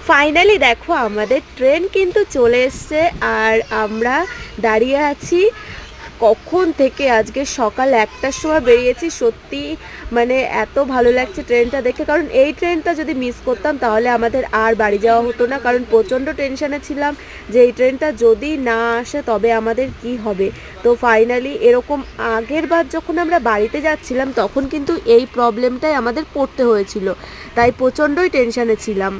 Finally দেখো আমাদের train কিন্তু চলে এসছে আর আমরা দাঁড়িয়ে আছি কখন থেকে। আজকে সকাল 1টার সময় বেরিয়েছি। সত্যি মানে এত ভালো লাগছে ট্রেনটা দেখে, কারণ এই ট্রেনটা যদি মিস করতাম তাহলে আমাদের আর বাড়ি যাওয়া হতো না, কারণ প্রচণ্ড টেনশানে ছিলাম যে এই ট্রেনটা যদি না আসে তবে আমাদের কি হবে। তো ফাইনালি এরকম আগের বার যখন আমরা বাড়িতে যাচ্ছিলাম তখন কিন্তু এই প্রবলেমটাই আমাদের পড়তে হয়েছিল, তাই প্রচণ্ডই টেনশানে ছিলাম।